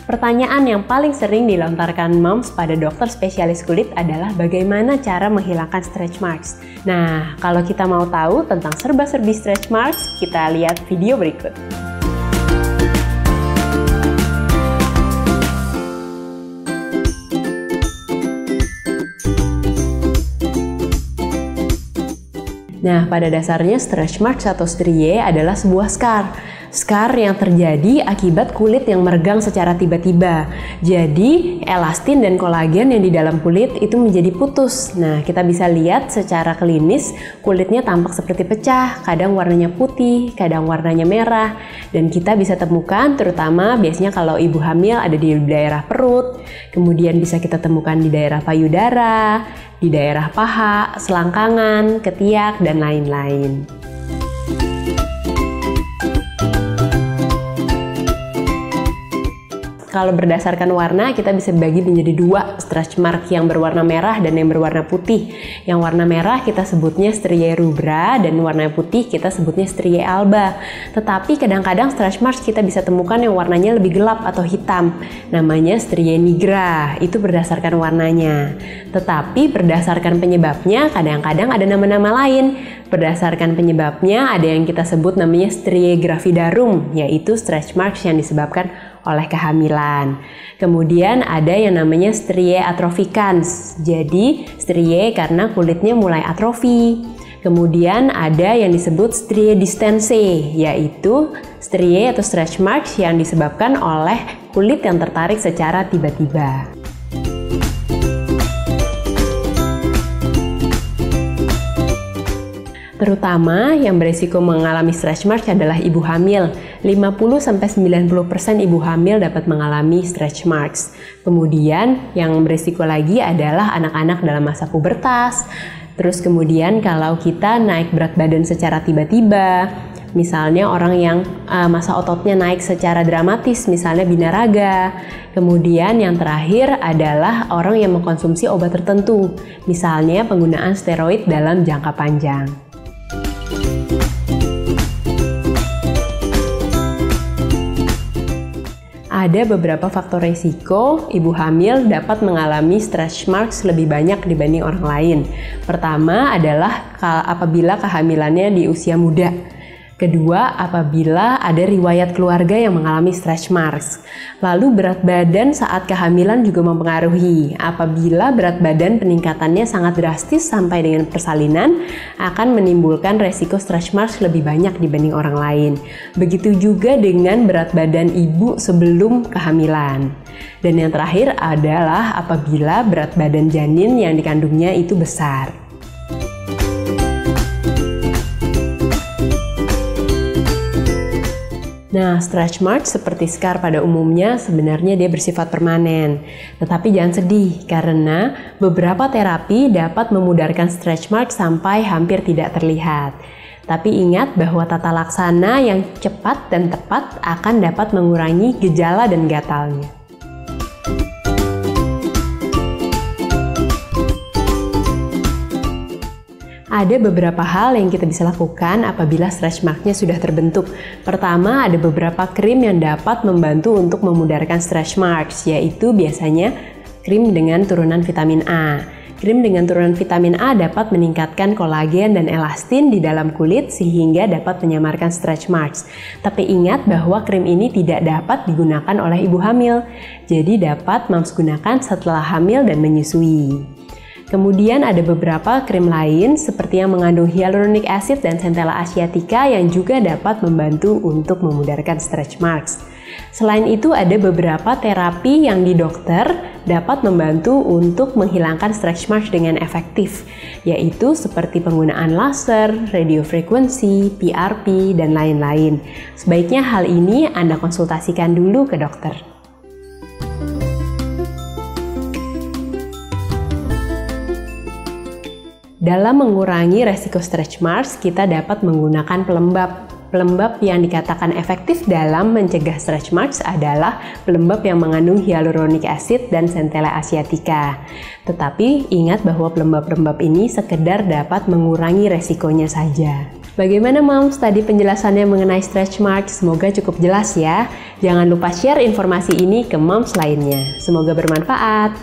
Pertanyaan yang paling sering dilontarkan moms pada dokter spesialis kulit adalah bagaimana cara menghilangkan stretch marks. Nah, kalau kita mau tahu tentang serba-serbi stretch marks, kita lihat video berikut. Nah, pada dasarnya stretch marks atau strie adalah sebuah scar. Scar yang terjadi akibat kulit yang meregang secara tiba-tiba. Jadi, elastin dan kolagen yang di dalam kulit itu menjadi putus. Nah, kita bisa lihat secara klinis kulitnya tampak seperti pecah, kadang warnanya putih, kadang warnanya merah. Dan kita bisa temukan terutama biasanya kalau ibu hamil ada di daerah perut, kemudian bisa kita temukan di daerah payudara, di daerah paha, selangkangan, ketiak, dan lain-lain. Kalau berdasarkan warna, kita bisa bagi menjadi dua, stretch mark yang berwarna merah dan yang berwarna putih. Yang warna merah kita sebutnya striae rubra dan warna putih kita sebutnya striae alba. Tetapi kadang-kadang stretch marks kita bisa temukan yang warnanya lebih gelap atau hitam. Namanya striae nigra, itu berdasarkan warnanya. Tetapi berdasarkan penyebabnya kadang-kadang ada nama-nama lain. Berdasarkan penyebabnya ada yang kita sebut namanya striae gravidarum, yaitu stretch marks yang disebabkan oleh kehamilan. Kemudian ada yang namanya striae atropicans. Jadi striae karena kulitnya mulai atrofi. Kemudian ada yang disebut striae distensae, yaitu striae atau stretch marks yang disebabkan oleh kulit yang tertarik secara tiba-tiba. Terutama yang berisiko mengalami stretch marks adalah ibu hamil. 50-90% ibu hamil dapat mengalami stretch marks. Kemudian yang berisiko lagi adalah anak-anak dalam masa pubertas. Terus kemudian kalau kita naik berat badan secara tiba-tiba, misalnya orang yang masa ototnya naik secara dramatis, misalnya binaraga. Kemudian yang terakhir adalah orang yang mengkonsumsi obat tertentu, misalnya penggunaan steroid dalam jangka panjang. Ada beberapa faktor risiko ibu hamil dapat mengalami stretch marks lebih banyak dibanding orang lain. Pertama adalah apabila kehamilannya di usia muda. Kedua, apabila ada riwayat keluarga yang mengalami stretch marks. Lalu berat badan saat kehamilan juga mempengaruhi. Apabila berat badan peningkatannya sangat drastis sampai dengan persalinan, akan menimbulkan resiko stretch marks lebih banyak dibanding orang lain. Begitu juga dengan berat badan ibu sebelum kehamilan. Dan yang terakhir adalah apabila berat badan janin yang dikandungnya itu besar. Nah, stretch marks seperti scar pada umumnya sebenarnya dia bersifat permanen. Tetapi jangan sedih, karena beberapa terapi dapat memudarkan stretch marks sampai hampir tidak terlihat. Tapi ingat bahwa tata laksana yang cepat dan tepat akan dapat mengurangi gejala dan gatalnya. Ada beberapa hal yang kita bisa lakukan apabila stretch marks-nya sudah terbentuk. Pertama, ada beberapa krim yang dapat membantu untuk memudarkan stretch marks, yaitu biasanya krim dengan turunan vitamin A. Krim dengan turunan vitamin A dapat meningkatkan kolagen dan elastin di dalam kulit sehingga dapat menyamarkan stretch marks. Tapi ingat bahwa krim ini tidak dapat digunakan oleh ibu hamil, jadi dapat moms gunakan setelah hamil dan menyusui. Kemudian ada beberapa krim lain seperti yang mengandung hyaluronic acid dan centella asiatica yang juga dapat membantu untuk memudarkan stretch marks. Selain itu ada beberapa terapi yang di dokter dapat membantu untuk menghilangkan stretch marks dengan efektif, yaitu seperti penggunaan laser, radiofrekuensi, PRP, dan lain-lain. Sebaiknya hal ini Anda konsultasikan dulu ke dokter. Dalam mengurangi resiko stretch marks, kita dapat menggunakan pelembab. Pelembab yang dikatakan efektif dalam mencegah stretch marks adalah pelembab yang mengandung hyaluronic acid dan centella asiatica. Tetapi ingat bahwa pelembab-pelembab ini sekedar dapat mengurangi resikonya saja. Bagaimana Moms tadi penjelasannya mengenai stretch mark? Semoga cukup jelas ya. Jangan lupa share informasi ini ke Moms lainnya. Semoga bermanfaat.